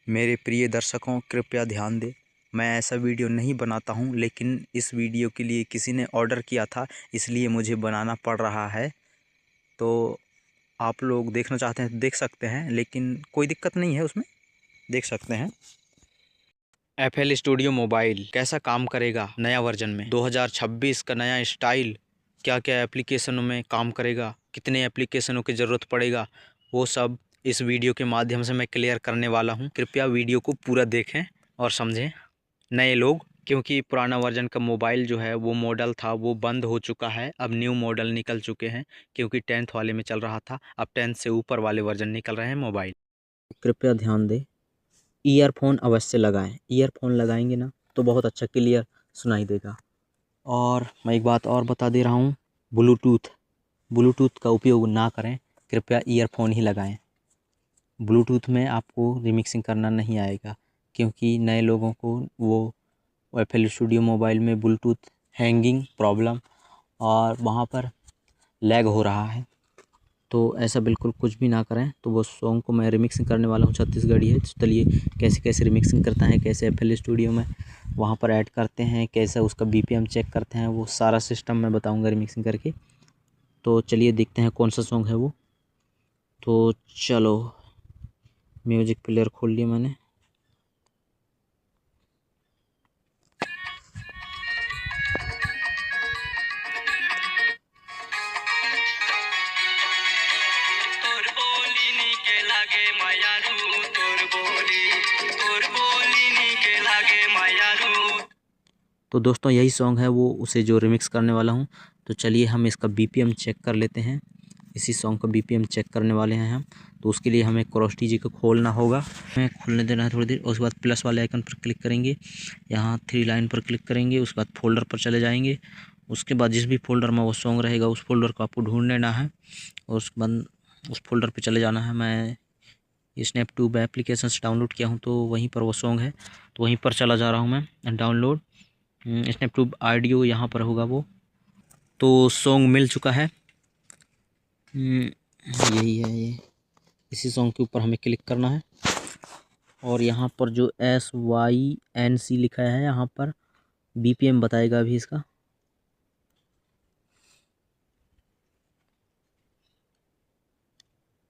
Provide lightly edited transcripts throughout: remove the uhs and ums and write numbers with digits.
मेरे प्रिय दर्शकों, कृपया ध्यान दें। मैं ऐसा वीडियो नहीं बनाता हूं, लेकिन इस वीडियो के लिए किसी ने ऑर्डर किया था, इसलिए मुझे बनाना पड़ रहा है। तो आप लोग देखना चाहते हैं तो देख सकते हैं, लेकिन कोई दिक्कत नहीं है उसमें, देख सकते हैं। FL स्टूडियो मोबाइल कैसा काम करेगा नया वर्जन में, 2026 का नया स्टाइल, क्या क्या एप्लीकेशनों में काम करेगा, कितने एप्लीकेशनों की ज़रूरत पड़ेगा, वो सब इस वीडियो के माध्यम से मैं क्लियर करने वाला हूं। कृपया वीडियो को पूरा देखें और समझें। नए लोग, क्योंकि पुराना वर्जन का मोबाइल जो है वो मॉडल था वो बंद हो चुका है, अब न्यू मॉडल निकल चुके हैं। क्योंकि 10th वाले में चल रहा था, अब 10th से ऊपर वाले वर्जन निकल रहे हैं मोबाइल। कृपया ध्यान दें, ईयरफोन अवश्य लगाएं। ईयरफोन लगाएंगे ना तो बहुत अच्छा क्लियर सुनाई देगा। और मैं एक बात और बता दे रहा हूँ, ब्लूटूथ का उपयोग ना करें, कृपया ईयरफोन ही लगाएं। ब्लूटूथ में आपको रिमिक्सिंग करना नहीं आएगा, क्योंकि नए लोगों को वो FL स्टूडियो मोबाइल में ब्लूटूथ हैंगिंग प्रॉब्लम और वहाँ पर लैग हो रहा है। तो ऐसा बिल्कुल कुछ भी ना करें। तो वो सॉन्ग को मैं रिमिक्सिंग करने वाला हूँ, छत्तीसगढ़ी है। चलिए कैसे कैसे रिमिक्सिंग करता है, कैसे FL स्टूडियो में वहाँ पर ऐड करते हैं, कैसे उसका BPM चेक करते हैं, वो सारा सिस्टम मैं बताऊँगा रिमिक्सिंग करके। तो चलिए देखते हैं कौन सा सॉन्ग है वो। तो चलो, म्यूजिक प्लेयर खोल लिया मैंने। तो दोस्तों यही सॉन्ग है वो, उसे जो रिमिक्स करने वाला हूँ। तो चलिए हम इसका BPM चेक कर लेते हैं। इसी सॉन्ग का BPM चेक करने वाले हैं हम। तो उसके लिए हमें क्रॉसटी जी को खोलना होगा, हमें खोलने देना है थोड़ी देर। उसके बाद प्लस वाले आइकन पर क्लिक करेंगे, यहाँ 3 लाइन पर क्लिक करेंगे। उसके बाद फोल्डर पर चले जाएंगे। उसके बाद जिस भी फोल्डर में वो सॉन्ग रहेगा उस फोल्डर को आपको ढूंढ लेना है, और उसके बाद उस फोल्डर पर चले जाना है। मैं स्नैपट्यूब एप्लीकेशन से डाउनलोड किया हूँ, तो वहीं पर वो सॉन्ग है, तो वहीं पर चला जा रहा हूँ मैं डाउनलोड। स्नैपट्यूब ऑडियो यहाँ पर होगा वो। तो सॉन्ग मिल चुका है, यही है ये। इसी सॉन्ग के ऊपर हमें क्लिक करना है, और यहाँ पर जो SYNC लिखा है यहाँ पर BPM बताएगा अभी इसका।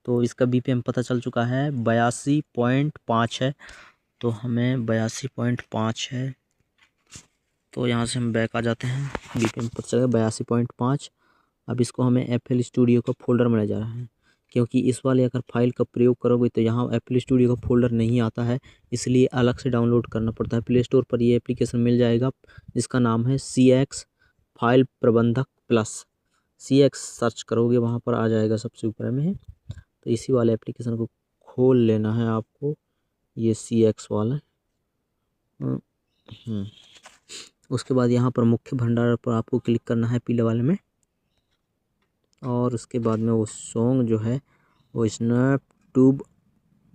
तो इसका BPM पता चल चुका है, 82.5 है। तो हमें 82.5 है, तो यहाँ से हम बैक आ जाते हैं। BPM पता चलेगा 82.5। अब इसको हमें FL स्टूडियो का फोल्डर में ले जा रहा है, क्योंकि इस वाले अगर फाइल का प्रयोग करोगे तो यहाँ FL स्टूडियो का फोल्डर नहीं आता है, इसलिए अलग से डाउनलोड करना पड़ता है। प्ले स्टोर पर ये एप्लीकेशन मिल जाएगा, जिसका नाम है CX फाइल प्रबंधक प्लस। CX सर्च करोगे वहाँ पर आ जाएगा, सबसे ऊपर में है। तो इसी वाले एप्लीकेशन को खोल लेना है आपको, ये CX वाला। उसके बाद यहाँ पर मुख्य भंडार पर आपको क्लिक करना है, पीले वाले में। और उसके बाद में वो सॉन्ग जो है वो स्नैपट्यूब,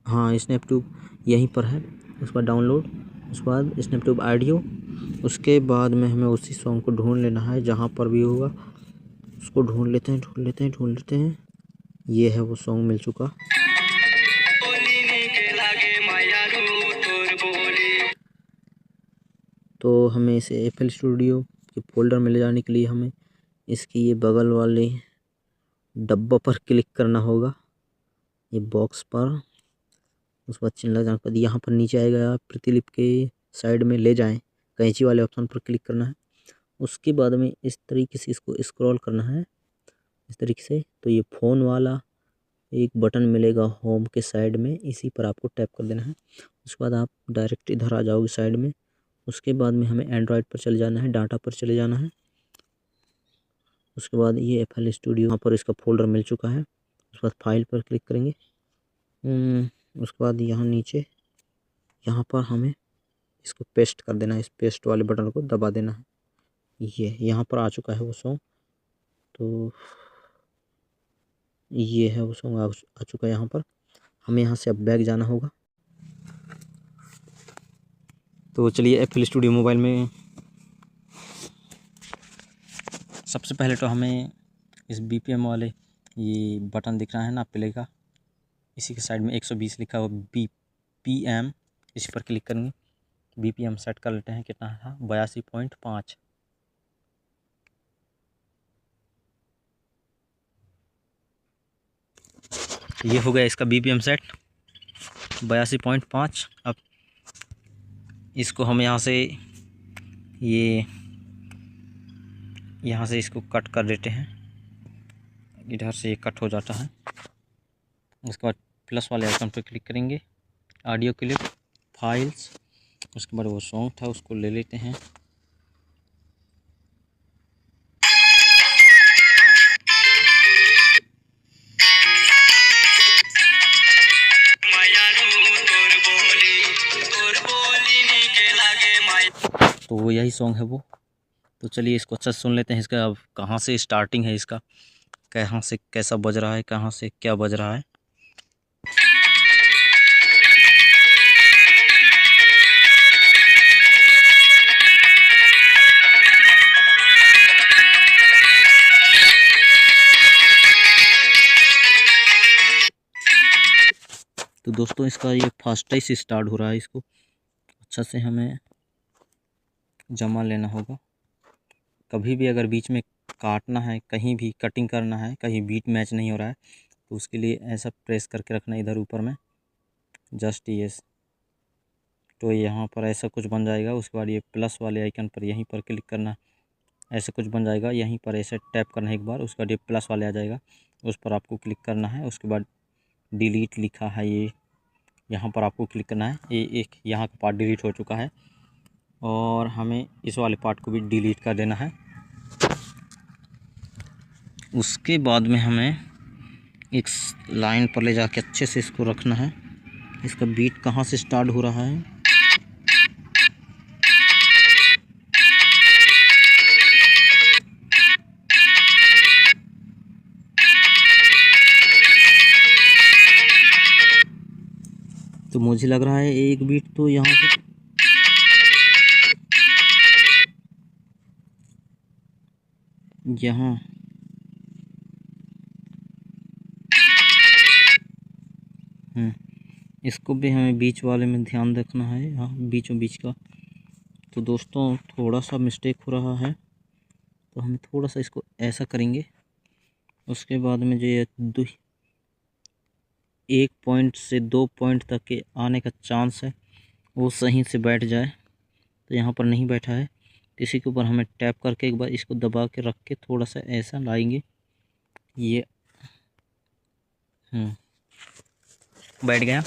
हाँ स्नैपट्यूब यहीं पर है। उसके बाद डाउनलोड, उसके बाद स्नैपट्यूब ऑडियो। उसके बाद में हमें उसी सॉन्ग को ढूंढ लेना है, जहाँ पर भी होगा उसको ढूंढ लेते हैं। ये है वो सॉन्ग, मिल चुका। तो हमें इसे FL स्टूडियो के फोल्डर में ले जाने के लिए हमें इसकी ये बगल वाले डब्बा पर क्लिक करना होगा, ये बॉक्स पर। उस बाद चिन्ह लग जाने के बाद यहाँ पर नीचे आएगा, प्रतिलिपि के साइड में ले जाएं, कैंची वाले ऑप्शन पर क्लिक करना है। उसके बाद में इस तरीके से इसको स्क्रॉल करना है, इस तरीके से। तो ये फ़ोन वाला एक बटन मिलेगा होम के साइड में, इसी पर आपको टैप कर देना है। उसके बाद आप डायरेक्ट इधर आ जाओगे साइड में। उसके बाद में हमें एंड्रॉयड पर चले जाना है, डाटा पर चले जाना है। उसके बाद ये FL स्टूडियो, यहाँ पर इसका फोल्डर मिल चुका है। उसके बाद फाइल पर क्लिक करेंगे। उसके बाद यहाँ नीचे, यहाँ पर हमें इसको पेस्ट कर देना है, इस पेस्ट वाले बटन को दबा देना है। ये यहाँ पर आ चुका है वो सॉन्ग। तो ये है वो सॉन्ग आ चुका है यहाँ पर। हमें यहाँ से अब बैक जाना होगा। तो चलिए FL स्टूडियो मोबाइल में सबसे पहले तो हमें इस BPM वाले ये बटन दिख रहा है ना प्ले का, इसी के साइड में 120 लिखा हुआ BPM इस पर क्लिक करेंगे। BPM सेट कर लेते हैं, कितना था 82.5। ये हो गया इसका BPM सेट 82.5। अब इसको हम यहाँ से यहाँ से इसको कट कर देते हैं, इधर से ये कट हो जाता है। उसके बाद प्लस वाले आइकन पर क्लिक करेंगे, ऑडियो क्लिप, फाइल्स। उसके बाद वो सॉन्ग था उसको ले लेते हैं। तो वो यही सॉन्ग है वो। तो चलिए इसको अच्छा सुन लेते हैं। इसका अब कहाँ से स्टार्टिंग है, इसका कहाँ से कैसा बज रहा है, कहाँ से क्या बज रहा है। तो दोस्तों इसका ये फास्ट से स्टार्ट हो रहा है, इसको अच्छा से हमें जमा लेना होगा। कभी भी अगर बीच में काटना है, कहीं भी कटिंग करना है, कहीं बीट मैच नहीं हो रहा है, तो उसके लिए ऐसा प्रेस करके रखना इधर ऊपर में, जस्ट यस। तो यहाँ पर ऐसा कुछ बन जाएगा। उसके बाद ये प्लस वाले आइकन पर यहीं पर क्लिक करना, ऐसा कुछ बन जाएगा। यहीं पर ऐसे टैप करना है एक बार, उसके बाद ये प्लस वाले आ जाएगा, उस पर आपको क्लिक करना है। उसके बाद डिलीट लिखा है, ये यहाँ पर आपको क्लिक करना है। ये एक यहाँ का पार्ट डिलीट हो चुका है और हमें इस वाले पार्ट को भी डिलीट कर देना है। उसके बाद में हमें एक लाइन पर ले जाके अच्छे से इसको रखना है। इसका बीट कहाँ से स्टार्ट हो रहा है, तो मुझे लग रहा है एक बीट तो यहाँ से यहाँ इसको भी हमें बीच वाले में ध्यान रखना है, यहाँ बीचों बीच का। तो दोस्तों थोड़ा सा मिस्टेक हो रहा है, तो हम थोड़ा सा इसको ऐसा करेंगे। उसके बाद में जो ये 1 पॉइंट से 2 पॉइंट तक के आने का चांस है वो सही से बैठ जाए, तो यहाँ पर नहीं बैठा है। तो इसी के ऊपर हमें टैप करके एक बार इसको दबा के रख के थोड़ा सा ऐसा लाएंगे, ये बैठ गया।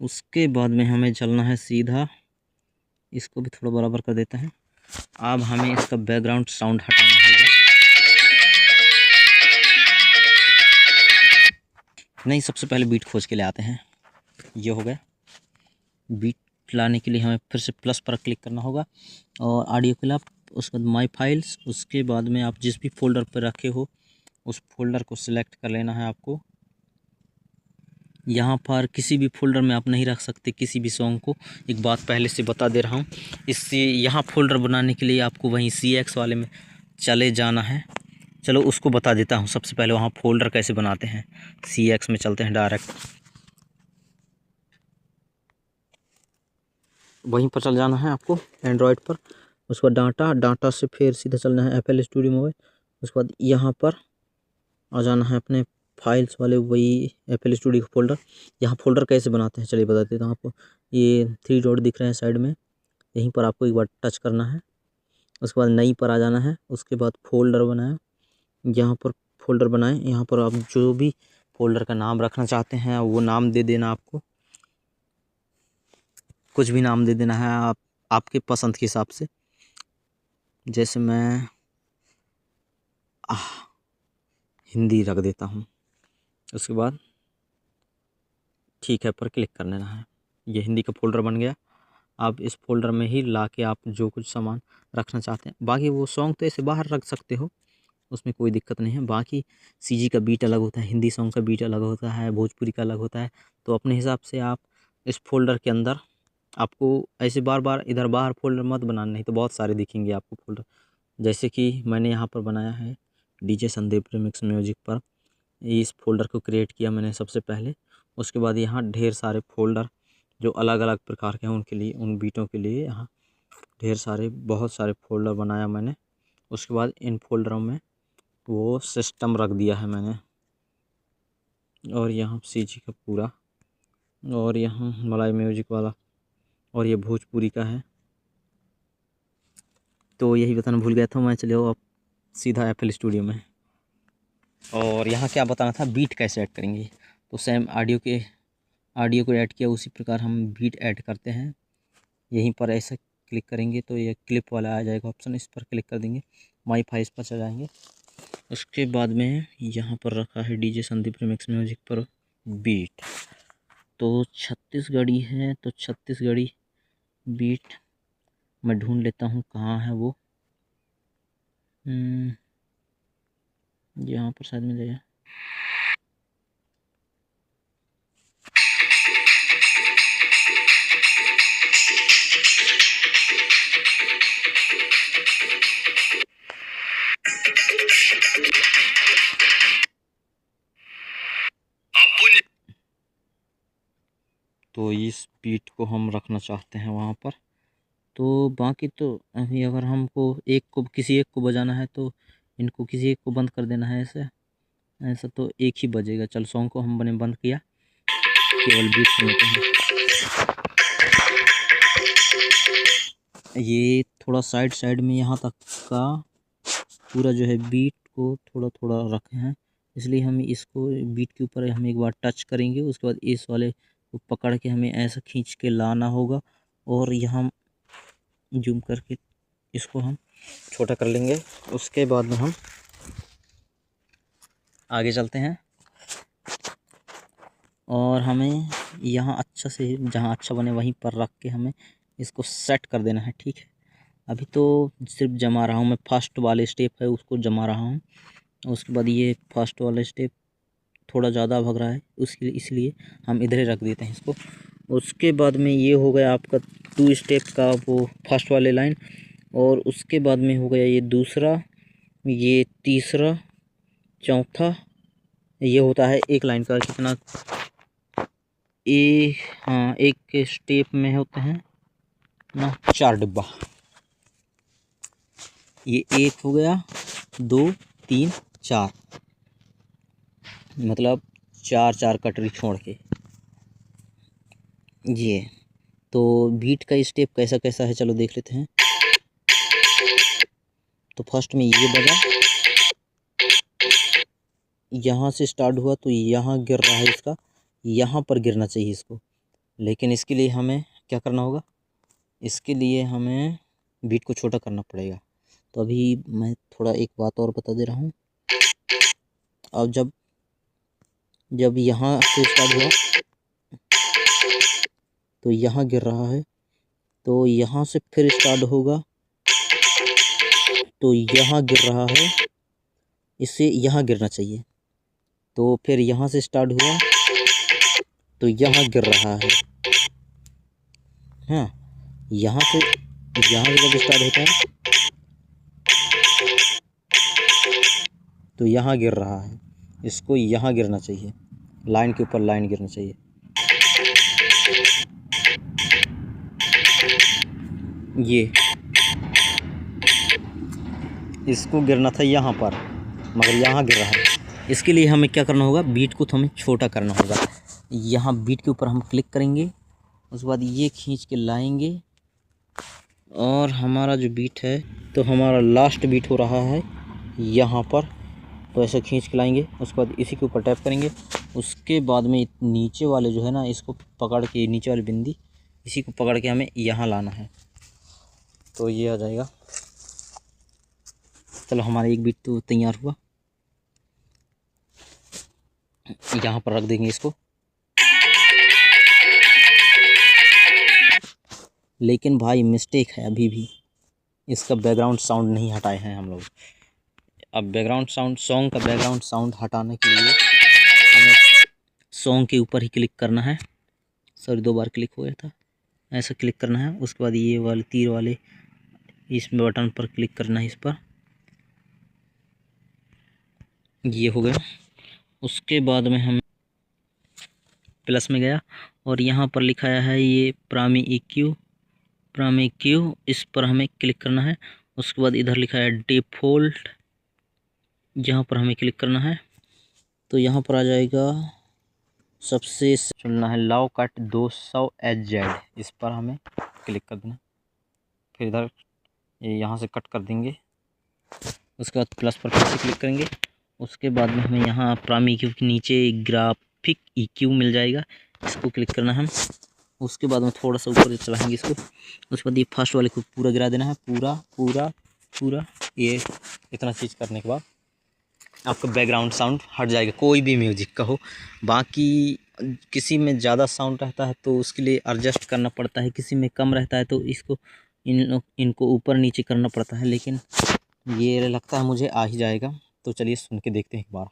उसके बाद में हमें चलना है सीधा, इसको भी थोड़ा बराबर कर देते हैं। अब हमें इसका बैकग्राउंड साउंड हटाना होगा। नहीं, सबसे पहले बीट खोज के ले आते हैं। ये हो गया। बीट लाने के लिए हमें फिर से प्लस पर क्लिक करना होगा और ऑडियो क्लिप, उसके बाद माई फाइल्स। उसके बाद में आप जिस भी फोल्डर पर रखे हो उस फोल्डर को सिलेक्ट कर लेना है आपको। यहाँ पर किसी भी फोल्डर में आप नहीं रख सकते किसी भी सॉन्ग को, एक बात पहले से बता दे रहा हूँ। इससे यहाँ फोल्डर बनाने के लिए आपको वहीं CX वाले में चले जाना है। चलो उसको बता देता हूँ। सबसे पहले वहाँ फोल्डर कैसे बनाते हैं, CX में चलते हैं डायरेक्ट, वहीं पर चल जाना है आपको एंड्रॉयड पर। उसके बाद डाटा से फिर सीधा चलना है FL स्टूडियो मोबाइल। उसके बाद यहाँ पर आ जाना है अपने फाइल्स वाले वही FL स्टूडियो का फोल्डर। यहाँ फोल्डर कैसे बनाते हैं चलिए बता देता हूँ आपको। ये 3 डॉट दिख रहे हैं साइड में, यहीं पर आपको एक बार टच करना है। उसके बाद नई पर आ जाना है। उसके बाद फोल्डर बनाएं, यहाँ पर फोल्डर बनाएं। यहाँ पर आप जो भी फोल्डर का नाम रखना चाहते हैं वो नाम दे देना, आपको कुछ भी नाम दे देना है आप आपके पसंद के हिसाब से। जैसे मैं हिंदी रख देता हूँ। उसके बाद ठीक है पर क्लिक कर देना है। ये हिंदी का फोल्डर बन गया। आप इस फोल्डर में ही ला के आप जो कुछ सामान रखना चाहते हैं, बाकी वो सॉन्ग तो ऐसे बाहर रख सकते हो, उसमें कोई दिक्कत नहीं है। बाकी CG का बीट अलग होता है, हिंदी सॉन्ग का बीट अलग होता है, भोजपुरी का अलग होता है। तो अपने हिसाब से आप इस फोल्डर के अंदर, आपको ऐसे बार बार इधर बाहर फोल्डर मत बनाना, नहीं तो बहुत सारे दिखेंगे आपको फोल्डर। जैसे कि मैंने यहाँ पर बनाया है DJ संदीप रिमिक्स म्यूजिक पर, इस फोल्डर को क्रिएट किया मैंने सबसे पहले। उसके बाद यहाँ ढेर सारे फोल्डर जो अलग अलग प्रकार के हैं उनके लिए, उन बीटों के लिए यहाँ ढेर सारे बहुत सारे फोल्डर बनाया मैंने। उसके बाद इन फोल्डरों में वो सिस्टम रख दिया है मैंने। और यहाँ सीजी का पूरा, और यहाँ मलाई म्यूजिक वाला, और ये भोजपुरी का है। तो यही बताना भूल गया था मैं। चलिए अब सीधा FL स्टूडियो में। और यहाँ क्या बताना था, बीट कैसे ऐड करेंगे। तो सेम ऑडियो को ऐड किया उसी प्रकार हम बीट ऐड करते हैं। यहीं पर ऐसा क्लिक करेंगे तो ये क्लिप वाला आ जाएगा ऑप्शन, इस पर क्लिक कर देंगे, माई फाइल्स पर चले जाएंगे। उसके बाद में यहाँ पर रखा है DJ संदीप रिमिक्स म्यूजिक पर बीट। तो छत्तीसगढ़ी है, तो छत्तीसगढ़ी बीट मैं ढूंढ लेता हूँ कहाँ है वो। यहाँ पर शायद मिल जाएगा। तो इस बीट को हम रखना चाहते हैं वहाँ पर। तो बाकी तो अभी अगर हमको किसी एक को बजाना है तो इनको किसी एक को बंद कर देना है। ऐसा तो एक ही बजेगा। चल सॉन्ग को हमने बंद किया, केवल बीट सुनते हैं। ये थोड़ा साइड में यहाँ तक का पूरा जो है बीट को थोड़ा थोड़ा रखे हैं, इसलिए हम इसको बीट के ऊपर हम एक बार टच करेंगे। उसके बाद इस वाले को पकड़ के हमें ऐसा खींच के लाना होगा, और यहाँ जूम करके इसको हम छोटा कर लेंगे। उसके बाद में हम आगे चलते हैं, और हमें यहाँ अच्छा से जहाँ अच्छा बने वहीं पर रख के हमें इसको सेट कर देना है। ठीक है, अभी तो सिर्फ जमा रहा हूँ मैं, फर्स्ट वाले स्टेप है उसको जमा रहा हूँ। उसके बाद ये फर्स्ट वाला स्टेप थोड़ा ज़्यादा भग रहा है, उसके इसलिए हम इधर ही रख देते हैं इसको। उसके बाद में ये हो गया आपका 2 स्टेप का वो फर्स्ट वाले लाइन, और उसके बाद में हो गया ये दूसरा, ये तीसरा, चौथा। ये होता है एक लाइन का कितना, हाँ एक स्टेप में होते हैं ना 4 डिब्बा। ये 1 हो गया, 2, 3, 4, मतलब 4 कटरी छोड़ के। ये तो बीट का स्टेप कैसा कैसा है चलो देख लेते हैं। तो फर्स्ट में ये बजा, यहाँ से स्टार्ट हुआ तो यहाँ गिर रहा है, इसका यहाँ पर गिरना चाहिए इसको। लेकिन इसके लिए हमें क्या करना होगा, इसके लिए हमें बीट को छोटा करना पड़ेगा। तो अभी मैं थोड़ा एक बात और बता दे रहा हूँ। अब जब यहाँ से स्टार्ट हुआ तो यहाँ गिर रहा है, तो यहाँ से फिर स्टार्ट होगा तो यहाँ गिर रहा है, इससे यहाँ गिरना चाहिए। तो फिर यहाँ से स्टार्ट हुआ तो यहाँ गिर रहा है। हाँ, यहाँ से जब स्टार्ट होता है तो यहाँ गिर रहा है, इसको यहाँ गिरना चाहिए, लाइन के ऊपर लाइन गिरना चाहिए। ये इसको गिरना था यहाँ पर, मगर यहाँ गिर रहा है। इसके लिए हमें क्या करना होगा, बीट को तो हमें छोटा करना होगा। यहाँ बीट के ऊपर हम क्लिक करेंगे, उसके बाद ये खींच के लाएंगे, और हमारा जो बीट है तो हमारा लास्ट बीट हो रहा है यहाँ पर। तो ऐसे खींच के लाएंगे, उसके बाद इसी के ऊपर टैप करेंगे। उसके बाद में नीचे वाले जो है ना, इसको पकड़ के, नीचे वाली बिंदी इसी को पकड़ के हमें यहाँ लाना है, तो ये आ जाएगा। चलो हमारा एक बीट तो तैयार हुआ, यहाँ पर रख देंगे इसको। लेकिन भाई मिस्टेक है, अभी भी इसका बैकग्राउंड साउंड नहीं हटाए हैं हम लोग। अब बैकग्राउंड साउंड, सॉन्ग का बैकग्राउंड साउंड हटाने के लिए हमें सॉन्ग के ऊपर ही क्लिक करना है। सॉरी 2 बार क्लिक हो गया था, ऐसा क्लिक करना है। उसके बाद ये वाले तीर वाले इस बटन पर क्लिक करना है, इस पर। ये हो गया। उसके बाद में हम प्लस में गया, और यहाँ पर लिखाया है ये प्रामी EQ, इस पर हमें क्लिक करना है। उसके बाद इधर लिखा है डिफ़ॉल्ट, जहाँ पर हमें क्लिक करना है। तो यहाँ पर आ जाएगा, सबसे चुनना है लॉ कट 200 HZ, इस पर हमें क्लिक कर देना। फिर इधर यहाँ से कट कर देंगे। उसके बाद प्लस पर फिर से क्लिक करेंगे। उसके बाद में हमें यहाँ प्रामी EQ के नीचे ग्राफिक EQ मिल जाएगा, इसको क्लिक करना है। उसके बाद में थोड़ा सा ऊपर चलाएंगे इसको। उसके बाद ये फर्स्ट वाले को पूरा गिरा देना है, पूरा पूरा पूरा। ये इतना चीज़ करने के बाद आपका बैकग्राउंड साउंड हट जाएगा, कोई भी म्यूजिक का हो। बाकी किसी में ज़्यादा साउंड रहता है तो उसके लिए एडजस्ट करना पड़ता है, किसी में कम रहता है तो इसको इनको ऊपर नीचे करना पड़ता है, लेकिन ये लगता है मुझे आ ही जाएगा। तो चलिए सुन के देखते हैं एक बार।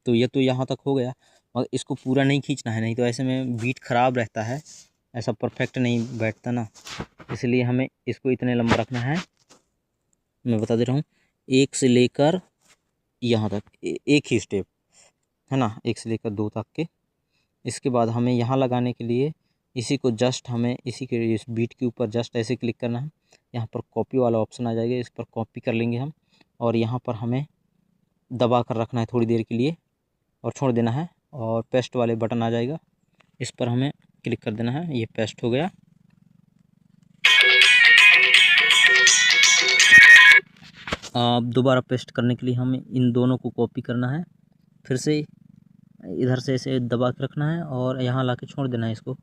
तो ये तो यहाँ तक हो गया, मगर इसको पूरा नहीं खींचना है, नहीं तो ऐसे में बीट ख़राब रहता है, ऐसा परफेक्ट नहीं बैठता ना। इसलिए हमें इसको इतने लंबा रखना है। मैं बता दे रहा हूँ, एक से लेकर यहाँ तक एक ही स्टेप है ना, एक से लेकर 2 तक के। इसके बाद हमें यहाँ लगाने के लिए इसी को जस्ट हमें इसी के इस बीट के ऊपर जस्ट ऐसे क्लिक करना है। यहाँ पर कॉपी वाला ऑप्शन आ जाएगा, इस पर कॉपी कर लेंगे हम, और यहाँ पर हमें दबा कर रखना है थोड़ी देर के लिए और छोड़ देना है। और पेस्ट वाले बटन आ जाएगा, इस पर हमें क्लिक कर देना है। ये पेस्ट हो गया। अब दोबारा पेस्ट करने के लिए हमें इन दोनों को कॉपी करना है, फिर से इधर से ऐसे दबा के रखना है और यहाँ ला के छोड़ देना है इसको।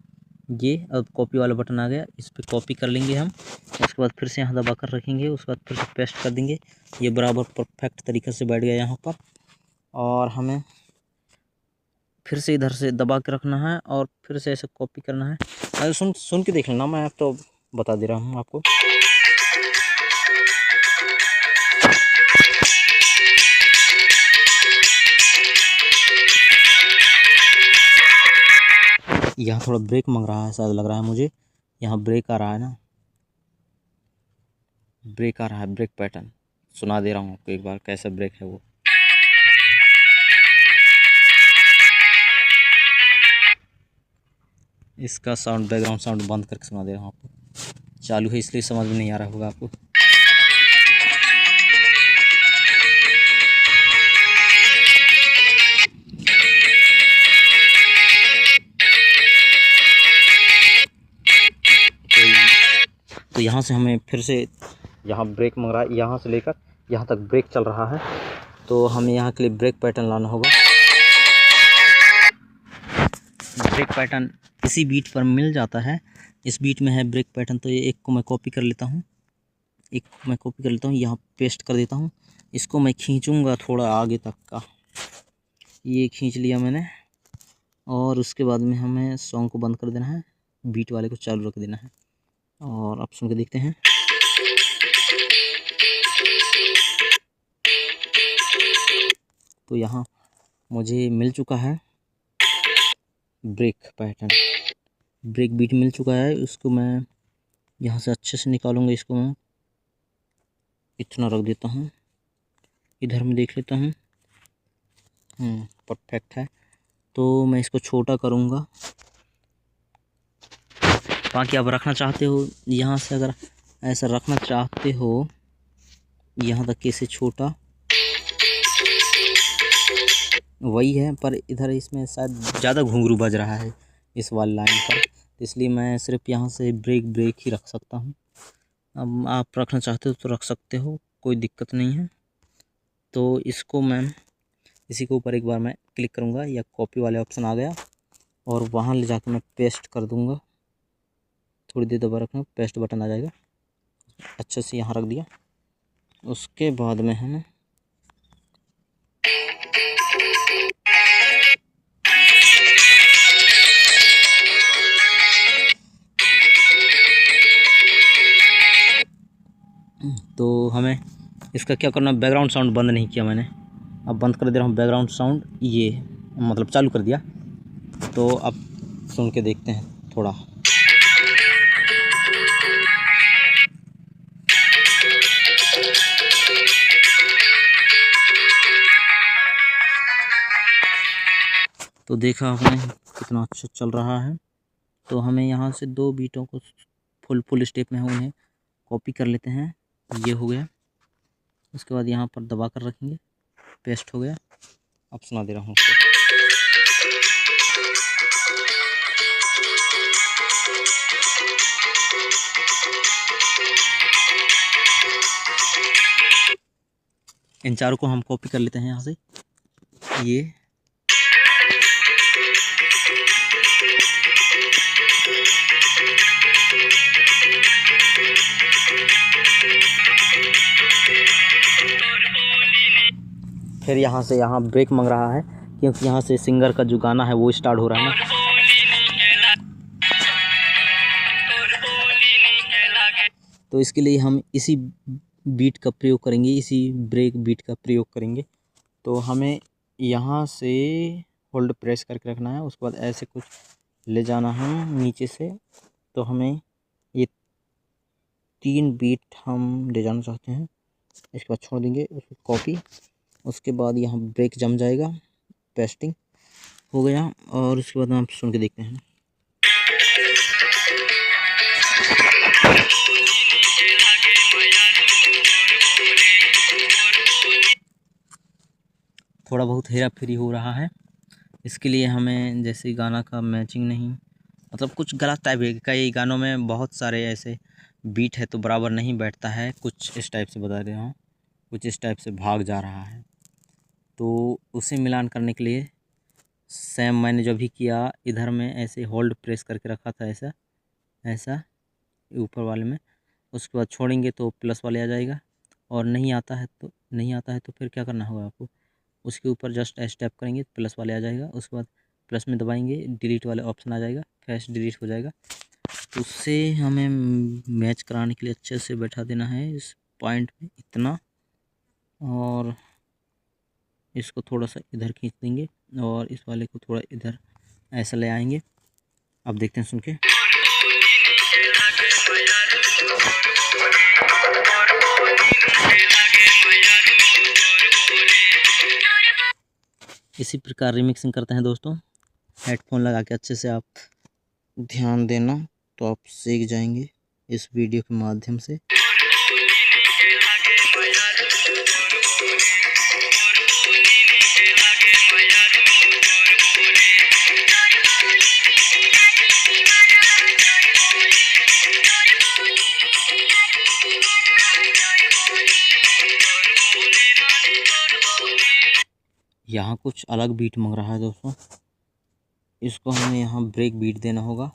ये अब कॉपी वाला बटन आ गया, इस पर कॉपी कर लेंगे हम। उसके बाद फिर से यहाँ दबा कर रखेंगे, उसके बाद फिर से पेस्ट कर देंगे। ये बराबर परफेक्ट तरीके से बैठ गया यहाँ पर। और हमें फिर से इधर से दबा के रखना है और फिर से ऐसे कॉपी करना है। अरे सुन के देख लेना, मैं अब तो बता दे रहा हूँ आपको। यहाँ थोड़ा ब्रेक मांग रहा है, शायद लग रहा है मुझे। यहाँ ब्रेक आ रहा है ना, ब्रेक आ रहा है, ब्रेक पैटर्न सुना दे रहा हूँ आपको एक बार, कैसा ब्रेक है वो। इसका साउंड, बैकग्राउंड साउंड बंद करके सुना दे रहा हूँ आपको। चालू है इसलिए समझ में नहीं आ रहा होगा आपको। तो यहाँ से हमें फिर से, यहाँ ब्रेक मांग रहा है, यहाँ से लेकर यहाँ तक ब्रेक चल रहा है, तो हमें यहाँ के लिए ब्रेक पैटर्न लाना होगा। ब्रेक पैटर्न इसी बीट पर मिल जाता है, इस बीट में है ब्रेक पैटर्न। तो ये एक को मैं कॉपी कर लेता हूँ, यहाँ पेस्ट कर देता हूँ। इसको मैं खींचूँगा थोड़ा आगे तक का, ये खींच लिया मैंने। और उसके बाद में हमें सॉन्ग को बंद कर देना है, बीट वाले को चालू रख देना है। और आप सुन के देखते हैं। तो यहाँ मुझे मिल चुका है ब्रेक पैटर्न, ब्रेक बीट मिल चुका है। उसको मैं यहाँ से अच्छे से निकालूंगा, इसको मैं इतना रख देता हूँ। इधर में देख लेता हूँ, परफेक्ट है। तो मैं इसको छोटा करूँगा। बाकी आप रखना चाहते हो यहाँ से, अगर ऐसा रखना चाहते हो यहाँ तक कैसे छोटा, वही है, पर इधर इसमें शायद ज़्यादा घुंघरू बज रहा है इस वाली लाइन पर, इसलिए मैं सिर्फ यहाँ से ब्रेक ही रख सकता हूँ। अब आप रखना चाहते हो तो रख सकते हो, कोई दिक्कत नहीं है। तो इसको मैं इसी के ऊपर एक बार मैं क्लिक करूँगा, या कॉपी वाले ऑप्शन आ गया, और वहाँ ले जाकर मैं पेस्ट कर दूँगा। थोड़ी देर दबा रखना, पेस्ट बटन आ जाएगा, अच्छे से यहाँ रख दिया। उसके बाद में हम तो हमें इसका क्या करना, बैकग्राउंड साउंड बंद नहीं किया मैंने, अब बंद कर दे रहा हूँ बैकग्राउंड साउंड। ये मतलब चालू कर दिया। तो अब सुन के देखते हैं थोड़ा। तो देखा आपने कितना अच्छा चल रहा है। तो हमें यहाँ से 2 बीटों को फुल स्टेप में उन्हें कॉपी कर लेते हैं। ये हो गया। उसके बाद यहाँ पर दबा कर रखेंगे, पेस्ट हो गया। अब सुना दे रहा हूँ उसको। इन चारों को हम कॉपी कर लेते हैं यहाँ से। ये फिर यहाँ से यहाँ ब्रेक मांग रहा है, क्योंकि यहाँ से सिंगर का जो गाना है वो स्टार्ट हो रहा है ना। तो इसके लिए हम इसी बीट का प्रयोग करेंगे, इसी ब्रेक बीट का प्रयोग करेंगे। तो हमें यहाँ से होल्ड प्रेस करके रखना है, उसके बाद ऐसे कुछ ले जाना है नीचे से। तो हमें ये 3 बीट हम ले जाना चाहते हैं। इसके बाद छोड़ देंगे उसको कॉपी। उसके बाद यहाँ ब्रेक जम जाएगा, पेस्टिंग हो गया। और उसके बाद हम सुन के देखते हैं। थोड़ा बहुत हेरा फेरी हो रहा है। इसके लिए हमें जैसे गाना का मैचिंग नहीं, मतलब कुछ गलत टाइप है। कई गानों में बहुत सारे ऐसे बीट है तो बराबर नहीं बैठता है। कुछ इस टाइप से बता रहा हूँ, कुछ इस टाइप से भाग जा रहा है। तो उसे मिलान करने के लिए सेम मैंने जो भी किया, इधर में ऐसे होल्ड प्रेस करके रखा था, ऐसा ऐसा ऊपर वाले में। उसके बाद छोड़ेंगे तो प्लस वाले आ जाएगा। और नहीं आता है तो फिर क्या करना होगा आपको, उसके ऊपर जस्ट स्टेप करेंगे, प्लस वाले आ जाएगा। उसके बाद प्लस में दबाएंगे, डिलीट वाले ऑप्शन आ जाएगा, फ्रेश डिलीट हो जाएगा। तो उससे हमें मैच कराने के लिए अच्छे से बैठा देना है इस पॉइंट में इतना। और इसको थोड़ा सा इधर खींच देंगे और इस वाले को थोड़ा इधर ऐसा ले आएंगे। अब देखते हैं सुन के। इसी प्रकार रिमिक्सिंग करते हैं दोस्तों। हेडफोन लगा के अच्छे से आप ध्यान देना, तो आप सीख जाएंगे इस वीडियो के माध्यम से। यहाँ कुछ अलग बीट मांग रहा है दोस्तों, इसको हमें यहाँ ब्रेक बीट देना होगा।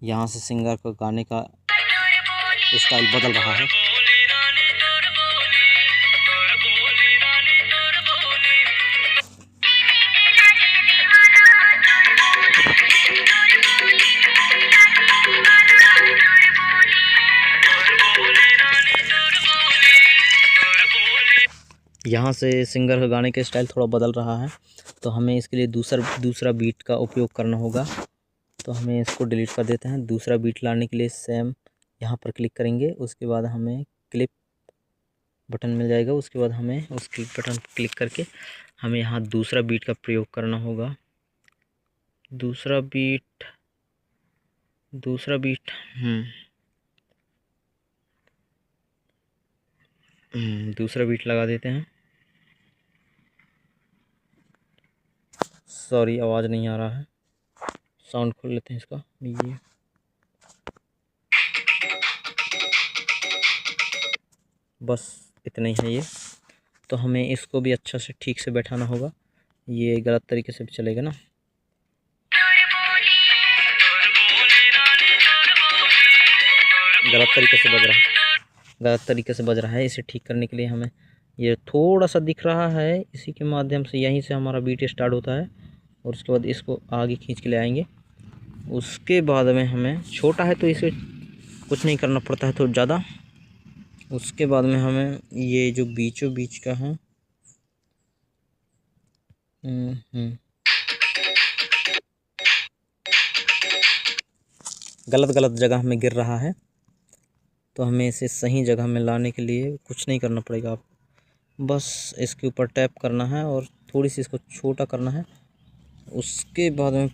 यहाँ से सिंगर का गाने का स्टाइल बदल रहा है। यहाँ से सिंगर का गाने का स्टाइल थोड़ा बदल रहा है, तो हमें इसके लिए दूसरा बीट का उपयोग करना होगा। तो हमें इसको डिलीट कर देते हैं। दूसरा बीट लाने के लिए सेम यहाँ पर क्लिक करेंगे, उसके बाद हमें क्लिप बटन मिल जाएगा। उसके बाद हमें उस क्लिप बटन पर क्लिक करके हमें यहाँ दूसरा बीट का प्रयोग करना होगा। दूसरा बीट दूसरा बीट लगा देते हैं। सॉरी, आवाज़ नहीं आ रहा है, साउंड खोल लेते हैं इसका। ये बस इतना ही है ये। तो हमें इसको भी अच्छा से ठीक से बैठाना होगा, ये गलत तरीके से भी चलेगा ना। गलत तरीके से बज रहा है। इसे ठीक करने के लिए हमें ये थोड़ा सा दिख रहा है, इसी के माध्यम से यहीं से हमारा बीट स्टार्ट होता है। और उसके बाद इसको आगे खींच के ले आएंगे। उसके बाद में हमें छोटा है तो इसे कुछ नहीं करना पड़ता है तो ज़्यादा। उसके बाद में हमें ये जो बीचों बीच का है, गलत जगह में गिर रहा है, तो हमें इसे सही जगह में लाने के लिए कुछ नहीं करना पड़ेगा। आप बस इसके ऊपर टैप करना है और थोड़ी सी इसको छोटा करना है, उसके बाद में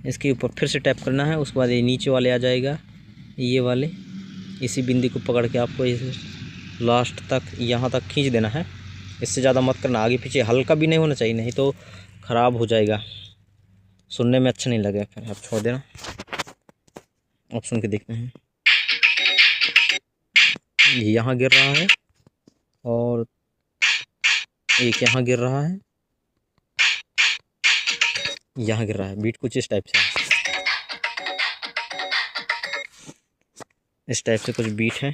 इसके ऊपर फिर से टैप करना है। उसके बाद ये नीचे वाले आ जाएगा, ये वाले, इसी बिंदी को पकड़ के आपको इसे लास्ट तक यहाँ तक खींच देना है। इससे ज़्यादा मत करना, आगे पीछे हल्का भी नहीं होना चाहिए, नहीं तो ख़राब हो जाएगा, सुनने में अच्छा नहीं लगेगा। फिर आप छोड़ देना। आप सुन के देखते हैं, यहाँ गिर रहा है और एक यहाँ गिर रहा है, यहाँ गिर रहा है। बीट कुछ इस टाइप से है, इस टाइप से कुछ बीट है।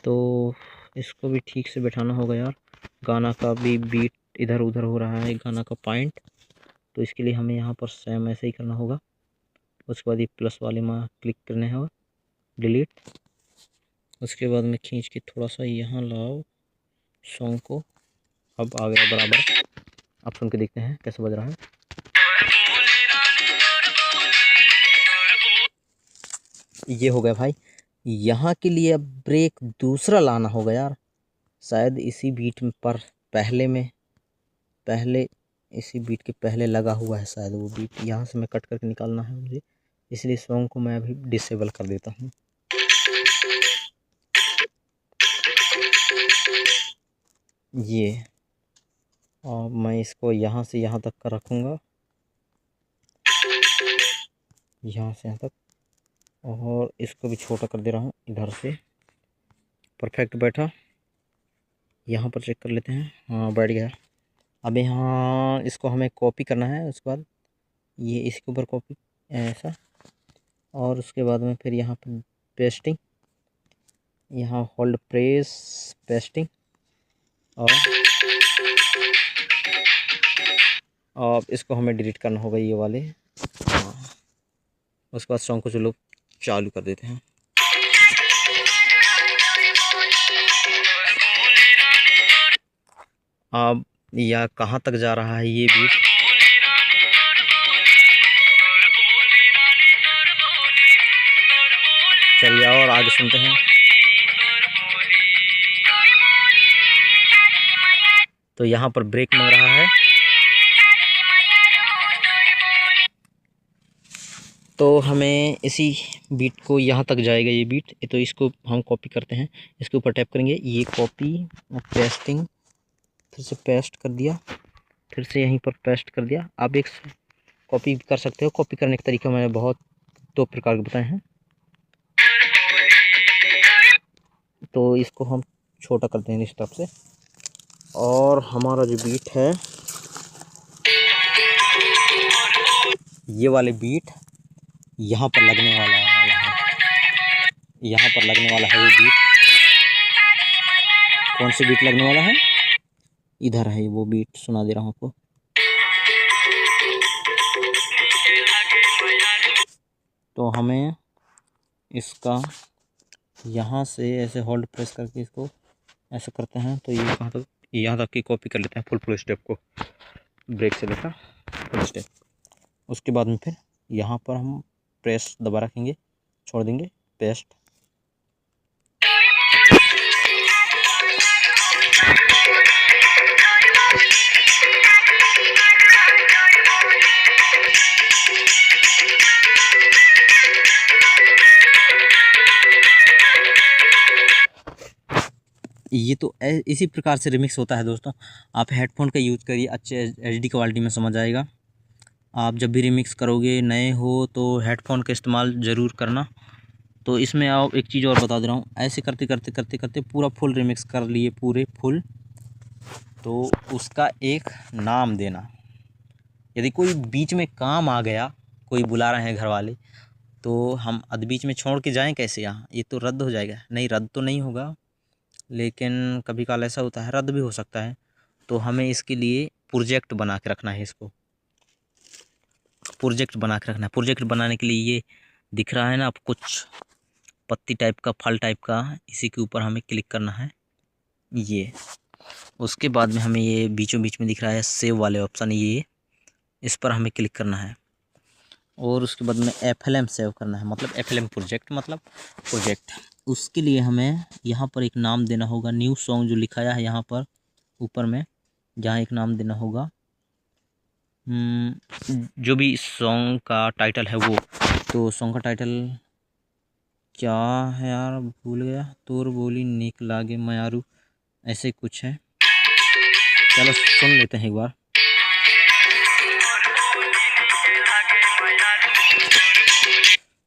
तो इसको भी ठीक से बैठाना होगा यार। गाना का भी बीट इधर उधर हो रहा है, गाना का पॉइंट। तो इसके लिए हमें यहाँ पर सेम ऐसे ही करना होगा। उसके बाद ये प्लस वाले में क्लिक करने होगा, डिलीट। उसके बाद में खींच के थोड़ा सा यहाँ लाओ सॉन्ग को। अब आ गया बराबर। आप सुन के देखते हैं कैसे बज रहा है। ये हो गया भाई। यहाँ के लिए अब ब्रेक दूसरा लाना होगा यार, शायद इसी बीट पर पहले इसी बीट के पहले लगा हुआ है शायद वो बीट। यहाँ से मैं कट करके निकालना है मुझे, इसलिए सॉन्ग को मैं अभी डिसेबल कर देता हूँ। ये और मैं इसको यहाँ से यहाँ तक का रखूँगा, यहाँ से यहाँ तक, और इसको भी छोटा कर दे रहा हूँ इधर से। परफेक्ट बैठा। यहाँ पर चेक कर लेते हैं, हाँ बैठ गया। अब यहाँ इसको हमें कॉपी करना है। उसके बाद ये इसके ऊपर कॉपी ऐसा, और उसके बाद में फिर यहाँ पर पेस्टिंग, यहाँ होल्ड प्रेस पेस्टिंग, और अब इसको हमें डिलीट करना होगा ये वाले। हाँ, उसके बाद सॉन्ग को चलो चालू कर देते हैं। अब यह कहाँ तक जा रहा है ये बीट, चलिए और आगे सुनते हैं। तो यहाँ पर ब्रेक मांग रहा है, तो हमें इसी बीट को यहाँ तक जाएगा ये बीट। तो इसको हम कॉपी करते हैं, इसके ऊपर टैप करेंगे, ये कॉपी पेस्टिंग, फिर से पेस्ट कर दिया, फिर से यहीं पर पेस्ट कर दिया। आप एक कॉपी कर सकते हो। कॉपी करने के तरीका मैंने बहुत 2 प्रकार के बताए हैं। तो इसको हम छोटा करते हैं इस तरफ से, और हमारा जो बीट है ये वाले बीट यहाँ पर लगने वाला है, यहाँ पर लगने वाला है वो बीट। कौन सी बीट लगने वाला है, इधर है वो बीट, सुना दे रहा हूँ आपको। तो हमें इसका यहाँ से ऐसे होल्ड प्रेस करके इसको ऐसे करते हैं, तो ये कहाँ तक, यहाँ तक की कॉपी कर लेते हैं फुल स्टेप को, ब्रेक से लेकर फुल स्टेप। उसके बाद में फिर यहाँ पर हम प्रेस दबा रखेंगे, छोड़ देंगे, पेस्ट। ये तो इसी प्रकार से रिमिक्स होता है दोस्तों। आप हेडफोन का यूज़ करिए, अच्छे HD क्वालिटी में समझ आएगा। आप जब भी रिमिक्स करोगे, नए हो तो हेडफोन का इस्तेमाल ज़रूर करना। तो इसमें आप एक चीज़ और बता दे रहा हूँ, ऐसे करते करते करते करते पूरा फुल रिमिक्स कर लिए, पूरे फुल। तो उसका एक नाम देना। यदि कोई बीच में काम आ गया, कोई बुला रहे हैं घर वाले, तो हम अध बीच में छोड़ के जाएं कैसे यहाँ, ये तो रद्द हो जाएगा। नहीं, रद्द तो नहीं होगा, लेकिन कभी काल ऐसा होता है, रद्द भी हो सकता है। तो हमें इसके लिए प्रोजेक्ट बना के रखना है, इसको प्रोजेक्ट बना के रखना है। प्रोजेक्ट बनाने के लिए ये दिख रहा है ना आप, कुछ पत्ती टाइप का, फल टाइप का, इसी के ऊपर हमें क्लिक करना है ये। उसके बाद में हमें ये बीचों बीच में दिख रहा है सेव वाले ऑप्शन, ये इस पर हमें क्लिक करना है। और उसके बाद में FLM सेव करना है, मतलब FLM प्रोजेक्ट, मतलब प्रोजेक्ट। उसके लिए हमें यहाँ पर एक नाम देना होगा, न्यू सॉन्ग जो लिखाया है यहाँ पर ऊपर में, जहाँ एक नाम देना होगा जो भी सॉन्ग का टाइटल है वो, तो सॉन्ग का टाइटल क्या है यार, भूल गया। तोर बोली नीक लागे मयारू, ऐसे कुछ है। चलो सुन लेते हैं एक बार।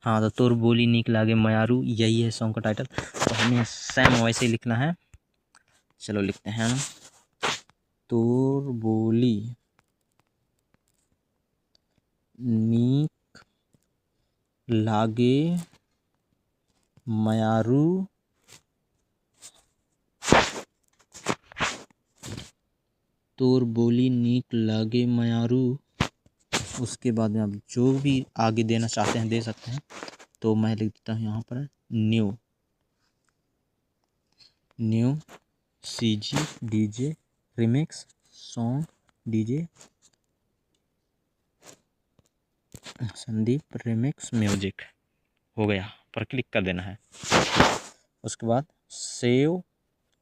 हाँ, तो तोर बोली नीक लागे मयारू, यही है सॉन्ग का टाइटल। तो हमें सेम वैसे ही लिखना है। चलो लिखते हैं हम, तोर बोली नीक लागे मयारू, तोर बोली नीक लागे मयारू। उसके बाद में आप जो भी आगे देना चाहते हैं दे सकते हैं। तो मैं लिख देता हूँ यहाँ पर new CG DJ remix song DJ Sandeep remix music, हो गया। पर क्लिक कर देना है। उसके बाद सेव,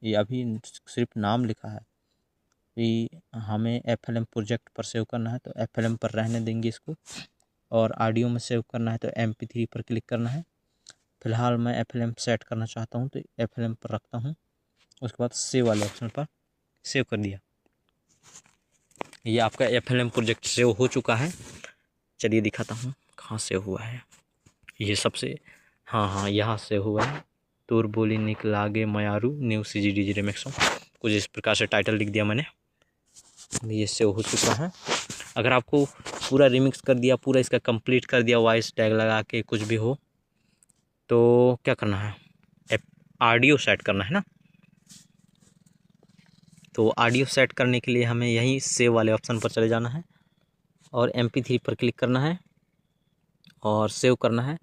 ये अभी सिर्फ नाम लिखा है, ये हमें FLM प्रोजेक्ट पर सेव करना है तो FLM पर रहने देंगे इसको। और ऑडियो में सेव करना है तो MP3 पर क्लिक करना है। फिलहाल मैं FLM सेट करना चाहता हूँ तो FLM पर रखता हूँ। उसके बाद सेव वाले ऑप्शन पर सेव कर दिया। ये आपका FLM प्रोजेक्ट सेव हो चुका है। चलिए दिखाता हूँ कहाँ सेव हुआ है। ये सबसे, हाँ यहाँ सेव हुआ है। तोर बोली नीक लागे मयारू न्यू CG DJ रिमिक्स, कुछ इस प्रकार से टाइटल लिख दिया मैंने। ये सेव हो चुका है। अगर आपको पूरा रिमिक्स कर दिया, पूरा इसका कंप्लीट कर दिया, वॉइस टैग लगा के कुछ भी हो, तो क्या करना है, ऑडियो सेट करना है ना। तो ऑडियो सेट करने के लिए हमें यहीं सेव वाले ऑप्शन पर चले जाना है और MP3 पर क्लिक करना है और सेव करना है।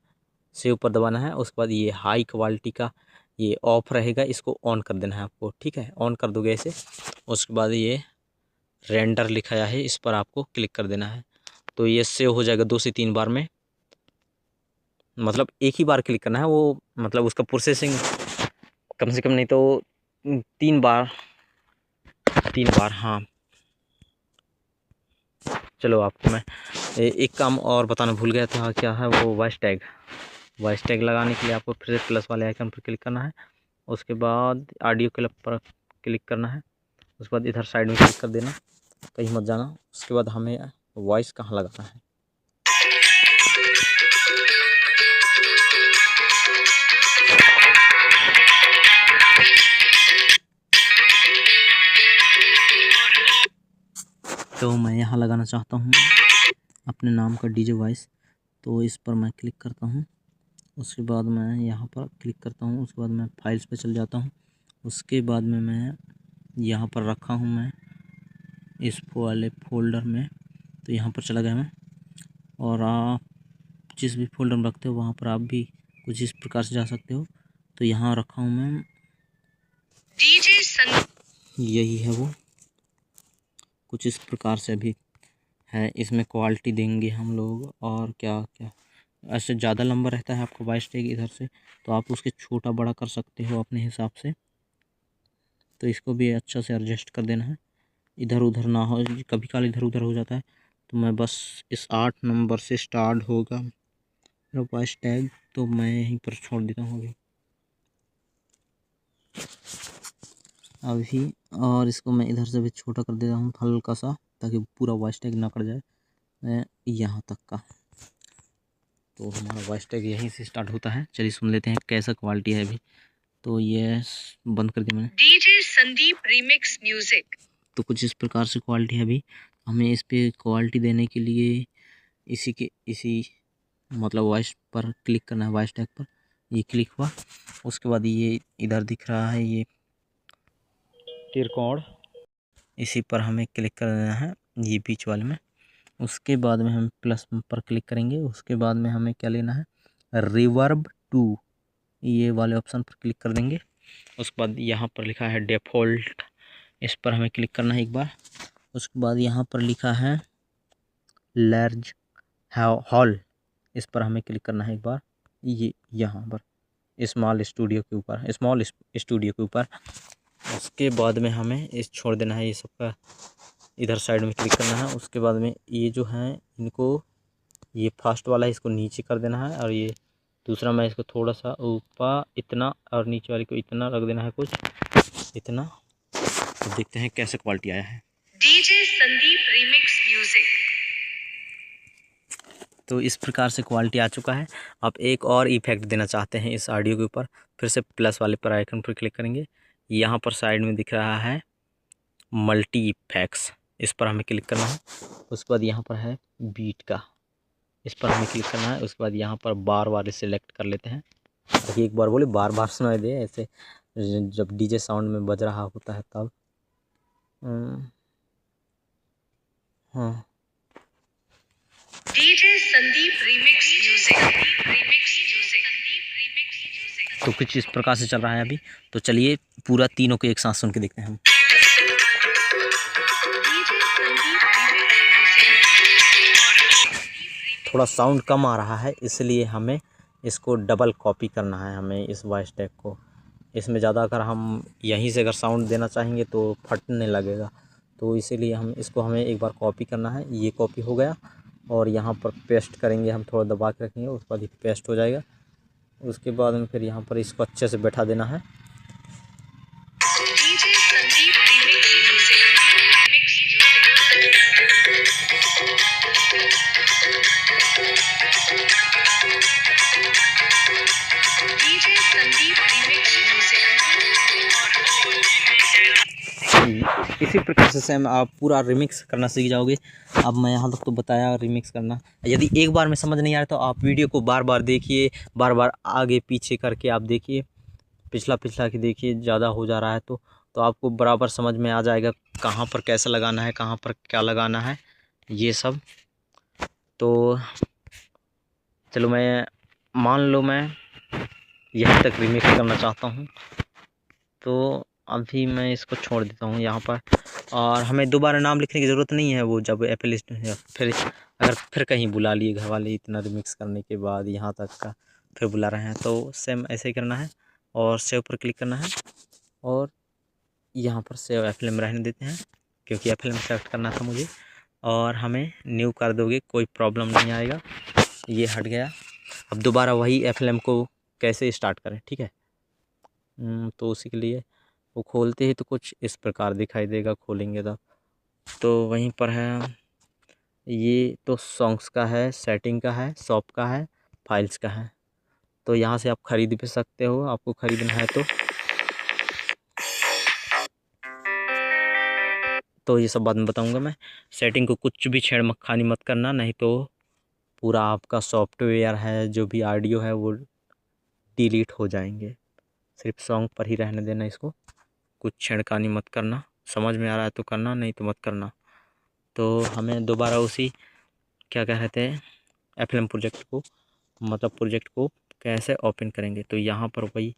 सेव पर दबाना है। उसके बाद ये हाई क्वालिटी का ये ऑफ रहेगा, इसको ऑन कर देना है आपको, ठीक है। ऑन कर दोगे ऐसे। उसके बाद ये रेंडर लिखाया है, इस पर आपको क्लिक कर देना है। तो ये सेव हो जाएगा 2 से 3 बार में, मतलब एक ही बार क्लिक करना है वो, मतलब उसका प्रोसेसिंग कम से कम नहीं तो 3 बार, हाँ। चलो आपको मैं एक काम और बताना भूल गया था, क्या है वो, वॉइस टैग लगाने के लिए आपको फिर से प्लस वाले आइकन पर क्लिक करना है। उसके बाद ऑडियो क्लिप पर क्लिक करना है। उसके बाद इधर साइड में क्लिक कर देना, कहीं मत जाना। उसके बाद हमें वॉइस कहाँ लगाना है, तो मैं यहाँ लगाना चाहता हूँ अपने नाम का DJ वॉइस। तो इस पर मैं क्लिक करता हूँ। उसके बाद मैं यहाँ पर क्लिक करता हूँ। उसके बाद मैं फाइल्स पे चल जाता हूँ। उसके बाद में मैं यहाँ पर रखा हूँ मैं इस वाले फोल्डर में, तो यहाँ पर चला गया मैं। और आप जिस भी फोल्डर में रखते हो वहाँ पर आप भी कुछ इस प्रकार से जा सकते हो। तो यहाँ रखा हूँ मैं यही है वो, कुछ इस प्रकार से भी है। इसमें क्वालिटी देंगे हम लोग, और क्या क्या ऐसे ज़्यादा लंबा रहता है आपका वॉइस टैग इधर से, तो आप उसके छोटा बड़ा कर सकते हो अपने हिसाब से। तो इसको भी अच्छा से एडजस्ट कर देना है, इधर उधर ना हो, कभी काल इधर उधर हो जाता है। तो मैं बस इस 8 नंबर से स्टार्ट होगा मेरा वॉइस टैग, तो मैं यहीं पर छोड़ देता हूँ अभी। और इसको मैं इधर से भी छोटा कर देता हूँ हल्का सा, ताकि पूरा वॉइस टैग ना कट जाए यहाँ तक का। तो हमारा वॉइस टैग यहीं से स्टार्ट होता है। चलिए सुन लेते हैं कैसा क्वालिटी है अभी। तो ये बंद कर दिया मैंने, DJ संदीप रिमिक्स म्यूजिक। तो कुछ इस प्रकार से क्वालिटी है अभी। हमें इस पे क्वालिटी देने के लिए इसी मतलब वॉइस पर क्लिक करना है, वॉइस टैग पर। ये क्लिक हुआ। उसके बाद ये इधर दिख रहा है ये त्रिकोण, इसी पर हमें क्लिक कर देना है, ये बीच वाले में। उसके बाद में हम प्लस पर क्लिक करेंगे। उसके बाद में हमें क्या लेना है, रिवर्ब 2, ये वाले ऑप्शन पर क्लिक कर देंगे। उसके बाद यहाँ पर लिखा है डिफ़ॉल्ट, इस पर हमें क्लिक करना है एक बार। उसके बाद यहाँ पर लिखा है लार्ज हॉल, इस पर हमें क्लिक करना है एक बार, ये यहाँ पर स्मॉल स्टूडियो के ऊपर। उसके बाद में हमें इस छोड़ देना है ये सबका इधर साइड में क्लिक करना है। उसके बाद में ये जो है इनको, ये फर्स्ट वाला है इसको नीचे कर देना है, और ये दूसरा मैं इसको थोड़ा सा ऊपर इतना, और नीचे वाले को इतना रख देना है, कुछ इतना। तो देखते हैं कैसे क्वालिटी आया है। DJ Sandeep remix music. तो इस प्रकार से क्वालिटी आ चुका है। आप एक और इफेक्ट देना चाहते हैं इस ऑडियो के ऊपर, फिर से प्लस वाले पर आइकन पर क्लिक करेंगे। यहाँ पर साइड में दिख रहा है मल्टी इफेक्ट्स, इस पर हमें क्लिक करना है। उसके बाद यहाँ पर है बीट का, इस पर हमें क्लिक करना है। उसके बाद यहाँ पर बार बार सिलेक्ट कर लेते हैं, ताकि एक बार बोले बार बार सुनाई दे, ऐसे जब डीजे साउंड में बज रहा होता है तब। हाँ, डीजे संदीप रीमिक्स म्यूजिक। तो कुछ इस प्रकार से चल रहा है अभी। तो चलिए पूरा तीनों को एक साथ सुन के देखते हैं हम। थोड़ा साउंड कम आ रहा है, इसलिए हमें इसको डबल कॉपी करना है, हमें इस वॉइस टैग को। इसमें ज़्यादा अगर हम यहीं से अगर साउंड देना चाहेंगे तो फटने लगेगा, तो इसीलिए हमें एक बार कॉपी करना है। ये कॉपी हो गया, और यहाँ पर पेस्ट करेंगे हम, थोड़ा दबा के रखेंगे, उसके बाद ये पेस्ट हो जाएगा। उसके बाद में फिर यहाँ पर इसको अच्छे से बैठा देना है। इसी प्रकार से सेम आप पूरा रिमिक्स करना सीख जाओगे। अब मैं यहाँ तक तो बताया रिमिक्स करना। यदि एक बार में समझ नहीं आ रहा तो आप वीडियो को बार बार देखिए, बार बार आगे पीछे करके आप देखिए, पिछला की देखिए। ज़्यादा हो जा रहा है तो आपको बराबर समझ में आ जाएगा कहाँ पर कैसा लगाना है, कहाँ पर क्या लगाना है, ये सब। तो चलो, मैं मान लो मैं यहीं तक रिमिक्स करना चाहता हूँ, तो अभी मैं इसको छोड़ देता हूँ यहाँ पर। और हमें दोबारा नाम लिखने की ज़रूरत नहीं है। वो जब एप्पल फिर अगर फिर कहीं बुला लिए घर वाले, इतना रिमिक्स करने के बाद यहाँ तक का फिर बुला रहे हैं, तो सेम ऐसे ही करना है। और सेव पर क्लिक करना है, और यहाँ पर सेव एप्पल में रहने देते हैं, क्योंकि एप्पल में सेलेक्ट करना था मुझे। और हमें न्यू कर दोगे, कोई प्रॉब्लम नहीं आएगा। ये हट गया। अब दोबारा वही एप्पल को कैसे स्टार्ट करें, ठीक है। तो उसी के लिए वो खोलते ही तो कुछ इस प्रकार दिखाई देगा, खोलेंगे तो वहीं पर है। ये तो सॉन्ग्स का है, सेटिंग का है, शॉप का है, फाइल्स का है। तो यहाँ से आप ख़रीद भी सकते हो, आपको ख़रीदना है तो ये सब बाद में बताऊंगा मैं। सेटिंग को कुछ भी छेड़ मखानी मत करना, नहीं तो पूरा आपका सॉफ्टवेयर है, जो भी ऑडियो है वो डिलीट हो जाएंगे। सिर्फ सॉन्ग पर ही रहने देना इसको, कुछ छेड़खानी मत करना। समझ में आ रहा है तो करना, नहीं तो मत करना। तो हमें दोबारा उसी क्या कह रहे थे, एफएलएम प्रोजेक्ट को कैसे ओपन करेंगे। तो यहाँ पर वही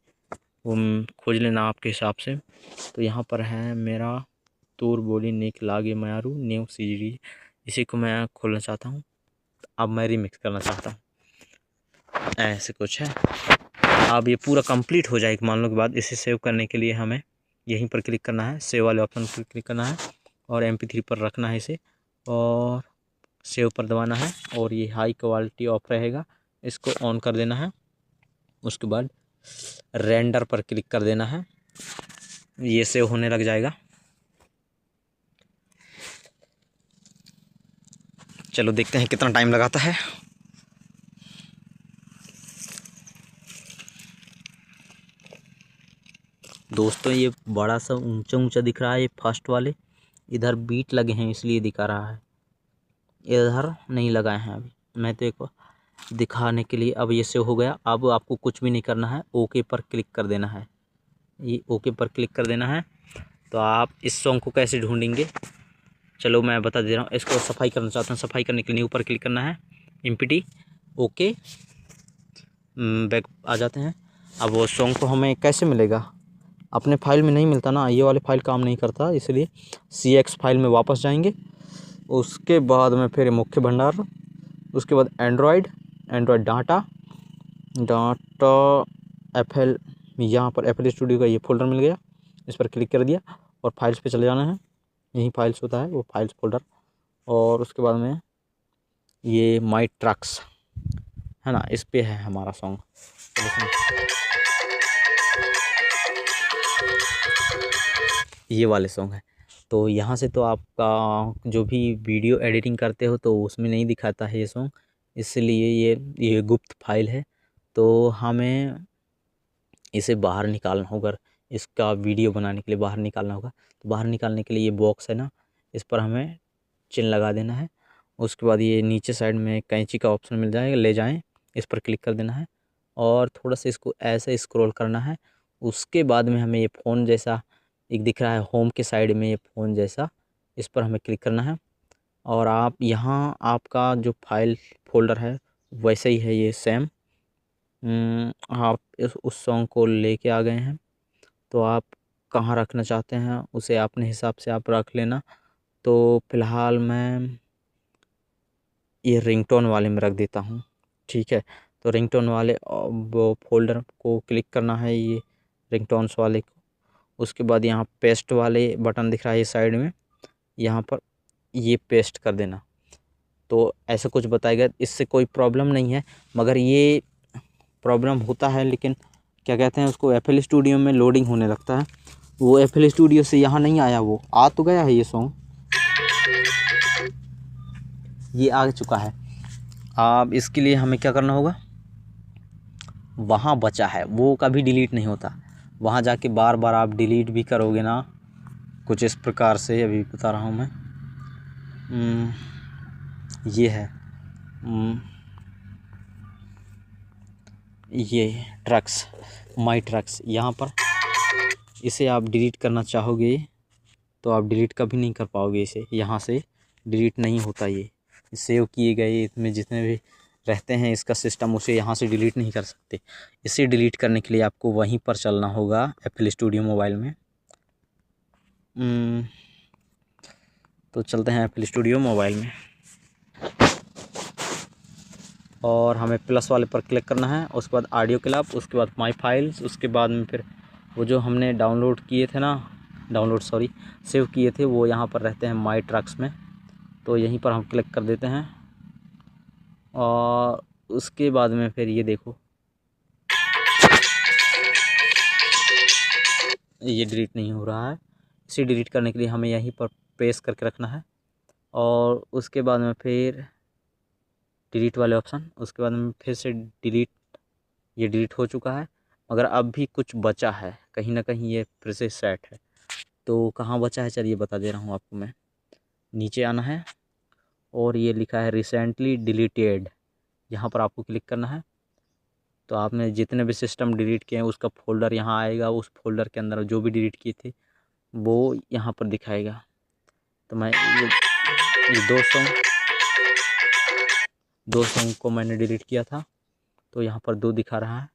वो खोज लेना आपके हिसाब से। तो यहाँ पर है मेरा तूर बोली नेक लागे मारू न्यू सीरीज, इसी को मैं खोलना चाहता हूँ। अब मैं रिमिक्स करना चाहता हूँ, ऐसे कुछ है। अब ये पूरा कंप्लीट हो जाएगा मान लो के बाद, इसे सेव करने के लिए हमें यहीं पर क्लिक करना है, सेव वाले ऑप्शन पर क्लिक करना है, और MP3 पर रखना है इसे, और सेव पर दबाना है। और ये हाई क्वालिटी ऑफ रहेगा, इसको ऑन कर देना है। उसके बाद रेंडर पर क्लिक कर देना है, ये सेव होने लग जाएगा। चलो देखते हैं कितना टाइम लगाता है। दोस्तों ये बड़ा सा ऊंचा दिख रहा है, ये फर्स्ट वाले इधर बीट लगे हैं इसलिए दिखा रहा है, इधर नहीं लगाए हैं अभी। मैं तो एक बार दिखाने के लिए। अब ये सेव हो गया। अब आपको कुछ भी नहीं करना है, ओके पर क्लिक कर देना है। ये ओके पर क्लिक कर देना है। तो आप इस सॉन्ग को कैसे ढूंढेंगे, चलो मैं बता दे रहा हूँ। इसको सफाई करना चाहता हूँ, सफाई करने के लिए ऊपर क्लिक करना है, MP3 ओके, बैक आ जाते हैं। अब वो सॉन्ग को हमें कैसे मिलेगा, अपने फाइल में नहीं मिलता ना, ये वाले फाइल काम नहीं करता, इसलिए CX फाइल में वापस जाएंगे। उसके बाद में फिर मुख्य भंडार, उसके बाद एंड्रॉयड डाटा FL, यहाँ पर FL स्टूडियो का ये फोल्डर मिल गया, इस पर क्लिक कर दिया और फाइल्स पे चले जाना है। यही फाइल्स होता है वो फाइल्स फोल्डर। और उसके बाद में ये माई ट्रक्स है ना, इस पे है हमारा सॉन्ग। ये वाले सॉन्ग है। तो यहाँ से तो आपका जो भी वीडियो एडिटिंग करते हो तो उसमें नहीं दिखाता है ये सॉन्ग, इसलिए ये गुप्त फाइल है। तो हमें इसे बाहर निकालना होगा, इसका वीडियो बनाने के लिए बाहर निकालना होगा। तो बाहर निकालने के लिए ये बॉक्स है ना, इस पर हमें चिन्ह लगा देना है। उसके बाद ये नीचे साइड में कैंची का ऑप्शन मिल जाएगा, ले जाएं, इस पर क्लिक कर देना है और थोड़ा सा इसको ऐसे स्क्रॉल करना है। उसके बाद में हमें ये फ़ोन जैसा एक दिख रहा है होम के साइड में, ये फ़ोन जैसा, इस पर हमें क्लिक करना है। और आप यहाँ आपका जो फाइल फोल्डर है वैसे ही है ये सेम। आप उस सॉन्ग को लेके आ गए हैं, तो आप कहाँ रखना चाहते हैं उसे अपने हिसाब से आप रख लेना। तो फ़िलहाल मैं ये रिंगटोन वाले में रख देता हूँ, ठीक है। तो रिंगटोन वाले वो फोल्डर को क्लिक करना है, ये रिंगटोन्स वाले को। उसके बाद यहाँ पेस्ट वाले बटन दिख रहा है ये साइड में, यहाँ पर ये पेस्ट कर देना। तो ऐसा कुछ बताएगा, इससे कोई प्रॉब्लम नहीं है, मगर ये प्रॉब्लम होता है, लेकिन क्या कहते हैं उसको, FL स्टूडियो में लोडिंग होने लगता है। वो FL स्टूडियो से यहाँ नहीं आया, वो आ तो गया है ये सॉन्ग, ये आ चुका है। अब इसके लिए हमें क्या करना होगा, वहाँ बचा है वो कभी डिलीट नहीं होता, वहाँ जाके बार बार आप डिलीट भी करोगे ना, कुछ इस प्रकार से अभी बता रहा हूँ मैं। ये है ये ट्रक्स, माई ट्रक्स, यहाँ पर इसे आप डिलीट करना चाहोगे तो आप डिलीट कभी नहीं कर पाओगे इसे, यहाँ से डिलीट नहीं होता। ये सेव किए गए इसमें जितने भी रहते हैं इसका सिस्टम, उसे यहाँ से डिलीट नहीं कर सकते। इसे डिलीट करने के लिए आपको वहीं पर चलना होगा FL स्टूडियो मोबाइल में। तो चलते हैं FL स्टूडियो मोबाइल में और हमें प्लस वाले पर क्लिक करना है। उसके बाद ऑडियो क्लब, उसके बाद माई फाइल्स, उसके बाद में फिर वो जो हमने डाउनलोड किए थे ना, सेव किए थे, वो यहाँ पर रहते हैं माई ट्रक्स में। तो यहीं पर हम क्लिक कर देते हैं और उसके बाद में फिर ये देखो ये डिलीट नहीं हो रहा है। इसे डिलीट करने के लिए हमें यहीं पर प्रेस करके रखना है और उसके बाद में फिर डिलीट वाले ऑप्शन, उसके बाद में फिर से डिलीट। ये डिलीट हो चुका है, मगर अब भी कुछ बचा है कहीं ना कहीं, ये फिर से सेट है। तो कहाँ बचा है चलिए बता दे रहा हूँ आपको मैं। नीचे आना है और ये लिखा है रिसेंटली डिलीटेड, यहाँ पर आपको क्लिक करना है। तो आपने जितने भी सिस्टम डिलीट किए हैं उसका फ़ोल्डर यहाँ आएगा, उस फोल्डर के अंदर जो भी डिलीट किए थे वो यहाँ पर दिखाएगा। तो मैं ये दो सॉन्ग को मैंने डिलीट किया था, तो यहाँ पर 2 दिखा रहा है।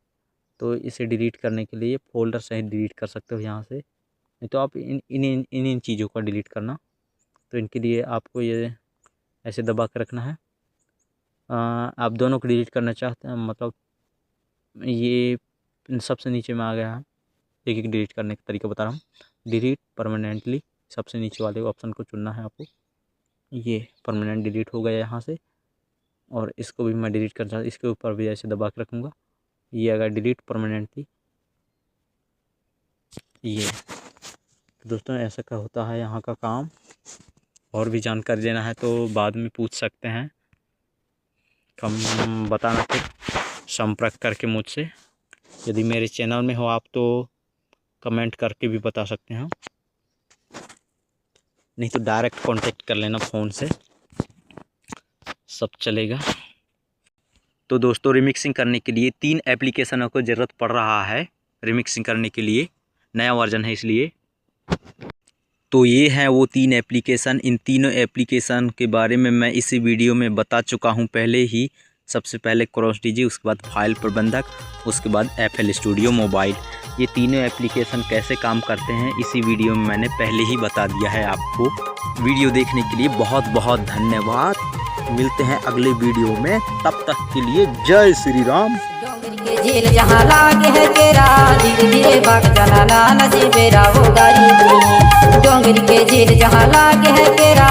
तो इसे डिलीट करने के लिए फ़ोल्डर से ही डिलीट कर सकते हो यहाँ से, नहीं तो आप इन चीज़ों का डिलीट करना। तो इनके लिए आपको ये ऐसे दबा के रखना है। आप दोनों को डिलीट करना चाहते हैं, मतलब ये सबसे नीचे में आ गया है। एक एक डिलीट करने का तरीका बता रहा हूँ। डिलीट परमानेंटली, सबसे नीचे वाले ऑप्शन को चुनना है आपको। ये परमानेंट डिलीट हो गया यहाँ से, और इसको भी मैं डिलीट करना चाहता हूँ, इसके ऊपर भी ऐसे दबा के रखूँगा। ये अगर डिलीट परमानेंटली, ये दोस्तों ऐसा का होता है यहाँ का काम। और भी जानकारी देना है तो बाद में पूछ सकते हैं, कम बताना फिर संपर्क करके मुझसे। यदि मेरे चैनल में हो आप तो कमेंट करके भी बता सकते हैं, नहीं तो डायरेक्ट कांटेक्ट कर लेना फ़ोन से, सब चलेगा। तो दोस्तों रिमिक्सिंग करने के लिए 3 एप्लीकेशनों को ज़रूरत पड़ रहा है। रिमिक्सिंग करने के लिए नया वर्जन है इसलिए। तो ये हैं वो 3 एप्लीकेशन। इन तीनों एप्लीकेशन के बारे में मैं इसी वीडियो में बता चुका हूँ पहले ही। सबसे पहले क्रॉस डीजी, उसके बाद फाइल प्रबंधक, उसके बाद FL स्टूडियो मोबाइल। ये तीनों एप्लीकेशन कैसे काम करते हैं इसी वीडियो में मैंने पहले ही बता दिया है आपको। वीडियो देखने के लिए बहुत बहुत धन्यवाद। मिलते हैं अगले वीडियो में, तब तक के लिए जय श्री राम। के झील जहाँ लागे है तेरा, धीरे धीरे भाग जाना ना नसीबेरा होगा री। डोंगरी के झील जहाँ लागे है तेरा,